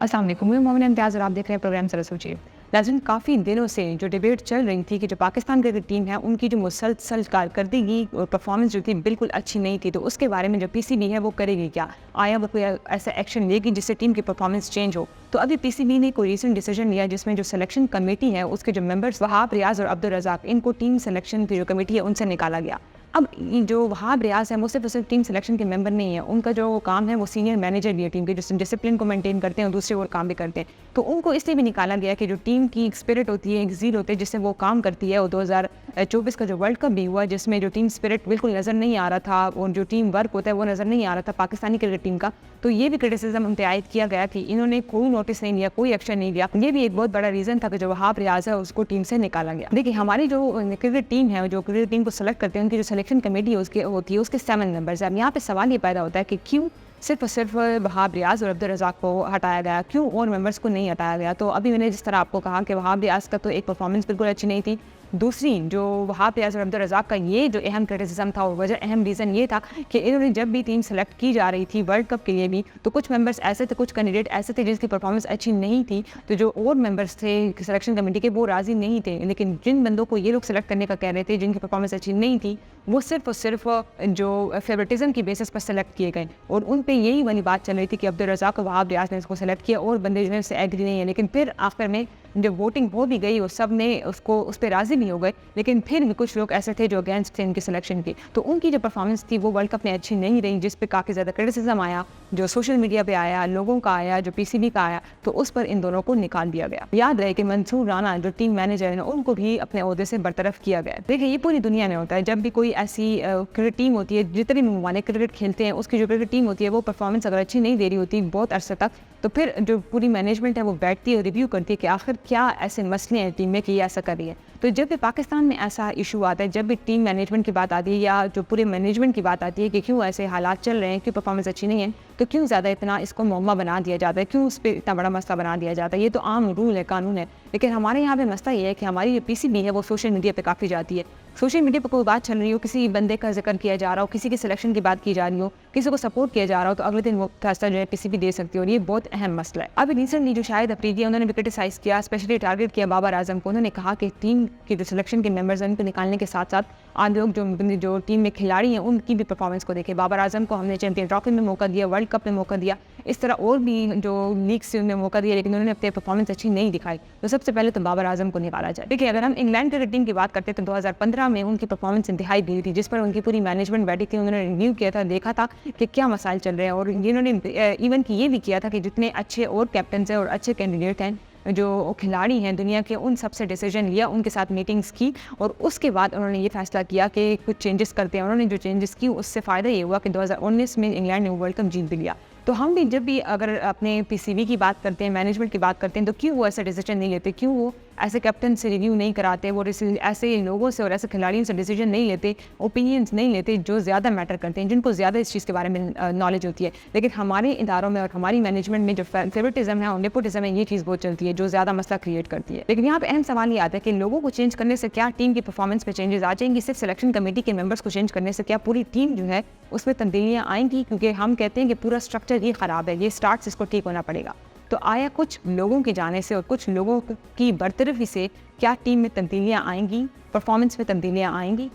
अस्सलाम वालेकुम, मैं मोमिन इम्तियाज़ और आप देख रहे हैं प्रोग्राम ज़रा सोचिए। नाज़रीन, काफ़ी दिनों से जो डिबेट चल रही थी कि जो पाकिस्तान क्रिकेट टीम है उनकी जो मुसलसल कारकर्दगी और परफॉर्मेंस जो थी बिल्कुल अच्छी नहीं थी, तो उसके बारे में जो पीसीबी है वो करेगी क्या? आया वो कोई ऐसा एक्शन लेगी जिससे टीम की परफॉर्मेंस चेंज हो? तो अभी पीसीबी ने कोई रीसेंट डिसीजन लिया जिसमें जो सिलेक्शन कमेटी है उसके जो मेंबर्स वहाब रियाज और अब्दुल रज़ाक, इनको टीम सिलेक्शन की जो कमेटी है उनसे निकाला गया। अब जो वहाब रियाज है वो सिर्फ टीम सिलेक्शन के मेंबर नहीं है, उनका जो काम है वो सीनियर मैनेजर भी है टीम के, जो डिसिप्लिन को मेंटेन करते हैं और दूसरे और काम भी करते हैं। तो उनको इसलिए भी निकाला गया कि जो टीम की एक स्पिरिट होती है, एक ज़ील होते हैं जिससे वो काम करती है। और 2024 का जो वर्ल्ड कप भी हुआ जिसमें जो टीम स्पिरिट बिल्कुल नज़र नहीं आ रहा था और जो टीम वर्क होता है वो नज़र नहीं आ रहा था पाकिस्तानी क्रिकेट टीम का, तो ये भी क्रिटिसिज्म उन पर आयद किया गया कि इन्होंने कोई नोटिस नहीं लिया, कोई एक्शन नहीं लिया। ये भी एक बहुत बड़ा रीज़न था कि जो वहाब रियाज है उसको टीम से निकाला गया। देखिए, हमारी जो क्रिकेट टीम है, जो क्रिकेट टीम को सेलेक्ट करते हैं, उनकी जो सिलेक्शन कमेटी है उसके होती है, उसके 7 मेंबर्स हैं। अब यहाँ पे सवाल ये पैदा होता है कि क्यों सिर्फ और सिर्फ वहाब रियाज और अब्दुल रज़ाक को हटाया गया, क्यों और मेंबर्स को नहीं हटाया गया? तो अभी मैंने जिस तरह आपको कहा कि वहाब रियाज का तो एक परफॉर्मेंस बिल्कुल अच्छी नहीं थी, दूसरी जो वहाब रियाज और अब्दुल रज़ाक का ये जो अहम क्रिटिसिज्म था और वजह अहम रीज़न ये था कि इन्होंने जब भी टीम सेलेक्ट की जा रही थी वर्ल्ड कप के लिए भी, तो कुछ मेंबर्स ऐसे थे, कुछ कैंडिडेट ऐसे थे जिसकी परफॉर्मेंस अच्छी नहीं थी, तो जो और मेंबर्स थे सिलेक्शन कमेटी के वो राज़ी नहीं थे। लेकिन जिन बंदों को ये लोग सेलेक्ट करने का कह रहे थे, जिनकी परफॉर्मेंस अच्छी नहीं थी, वो सिर्फ और सिर्फ जो फेवरेटिज्म की बेसिस पर सेलेक्ट किए गए और उन पे यही वाली बात चल रही थी कि अब्दुल रज़ाक और वहाब रियाज ने इसको सेलेक्ट किया और बंदे जो है उससे एग्री नहीं है। लेकिन फिर आखिर में जब वोटिंग हो भी गई और सब ने उसको उस पर राज़ी भी हो गए, लेकिन फिर भी कुछ लोग ऐसे थे जो अगेंस्ट थे इनकी सिलेक्शन की, तो उनकी जो परफॉर्मेंस थी वो वर्ल्ड कप में अच्छी नहीं रही, जिस पे काफ़ी ज़्यादा क्रिटिसिज्म आया, जो सोशल मीडिया पे आया, लोगों का आया, जो पीसीबी का आया, तो उस पर इन दोनों को निकाल दिया गया। याद रहे कि मंसूर राना जो टीम मैनेजर है उनको भी अपने ओहदे से बरतरफ किया गया। देखिए, ये पूरी दुनिया में होता है, जब भी कोई ऐसी क्रिकेट टीम होती है, जितने भी ममालिक क्रिकेट खेलते हैं उसकी जो क्रिकेट टीम होती है वो परफॉर्मेंस अगर अच्छी नहीं दे रही होती बहुत अरसे तक, तो फिर जो पूरी मैनेजमेंट है वो बैठती है, रिव्यू करती है कि आखिर क्या ऐसे मसले हैं टीम में कि ये ऐसा कर रही है। तो जब भी पाकिस्तान में ऐसा इशू आता है, जब भी टीम मैनेजमेंट की बात आती है या जो पूरे मैनेजमेंट की बात आती है कि क्यों ऐसे हालात चल रहे हैं, क्यों परफॉर्मेंस अच्छी नहीं है, तो क्यों ज़्यादा इतना इसको मुअम्मा बना दिया जाता है, क्यों उस पर इतना बड़ा मसला बना दिया जाता है, ये तो आम रूल है, कानून है। लेकिन हमारे यहाँ पे मसला ये है कि हमारी जो पीसीबी है वो सोशल मीडिया पे काफ़ी जाती है। सोशल मीडिया पर कोई बात चल रही हो, किसी बंदे का जिक्र किया जा रहा हो, किसी की सिलेक्शन की बात की जा रही हो, किसी को सपोर्ट किया जा रहा हो, तो अगले दिन वो फैसला जो है पीसीबी दे सकती है और ये बहुत अहम मसला है। अभी रिसेंटली जो शाहिद अफरीदी है उन्होंने भी क्रिटिसाइज़ किया, स्पेशली टारगेट किया बाबर आजम को। उन्होंने कहा कि टीम के जो सिलेक्शन के मेंबर्स हैं उनको निकालने के साथ साथ आप लोग जो टीम में खिलाड़ी हैं उनकी भी परफॉर्मेंस को देखें। बाबर आजम को हमने चैंपियन ट्रॉफी में मौका दिया, वर्ल्ड कप में मौका दिया, इस तरह और भी जो लीग्स से उन्हें मौका दिया, लेकिन उन्होंने अपनी परफॉर्मेंस अच्छी नहीं दिखाई। तो सबसे पहले तो बाबर आजम को निकाला जाए। देखिए, अगर हम इंग्लैंड क्रिकेट टीम की बात करते हैं तो 2015 में उनकी परफॉर्मेंस इंतहाई दी थी, जिस पर उनकी पूरी मैनेजमेंट बैठी थी, उन्होंने रिव्यू किया था, देखा था कि क्या मसाइल चल रहे हैं और इन्होंने इवन कि ये भी किया था कि जितने अच्छे और कैप्टन हैं और अच्छे कैंडिडेट हैं, जो खिलाड़ी हैं दुनिया के, उन सबसे डिसीजन लिया, उनके साथ मीटिंग्स की और उसके बाद उन्होंने ये फैसला किया कि कुछ चेंजेस करते हैं। उन्होंने जो चेंजेस की उससे फ़ायदा ये हुआ कि 2019 में इंग्लैंड ने वर्ल्ड कप जीत भी लिया। तो हम भी जब भी अगर अपने पीसीबी की बात करते हैं, मैनेजमेंट की बात करते हैं, तो क्यों वो ऐसा डिसीजन नहीं लेते, क्यों वो ऐसे कैप्टन से रिव्यू नहीं कराते, वो ऐसे लोगों से और ऐसे खिलाड़ियों से डिसीजन नहीं लेते, ओपिनियंस नहीं लेते जो ज़्यादा मैटर करते हैं, जिनको ज़्यादा इस चीज़ के बारे में नॉलेज होती है। लेकिन हमारे इदारों में और हमारी मैनेजमेंट में जो फेवरेटिज्म है और नेपोटिज्म है, ये चीज़ बहुत चलती है जो ज़्यादा मसला क्रिएट करती है। लेकिन यहाँ पे अहम सवाल ये आता है कि लोगों को चेंज करने से क्या टीम की परफॉर्मेंस पे चेंजेस आ जाएंगी? सिर्फ सिलेक्शन कमेटी के मेंबर्स को चेंज करने से क्या पूरी टीम जो है उसमें तब्दीलियाँ आएंगी? क्योंकि हम कहते हैं कि पूरा स्ट्रक्चर ही ख़राब है, ये स्टार्ट से इसको ठीक होना पड़ेगा। तो आया कुछ लोगों के जाने से और कुछ लोगों की बरतरफी से क्या टीम में तब्दीलियाँ आएंगी, परफॉर्मेंस में तब्दीलियाँ आएंगी?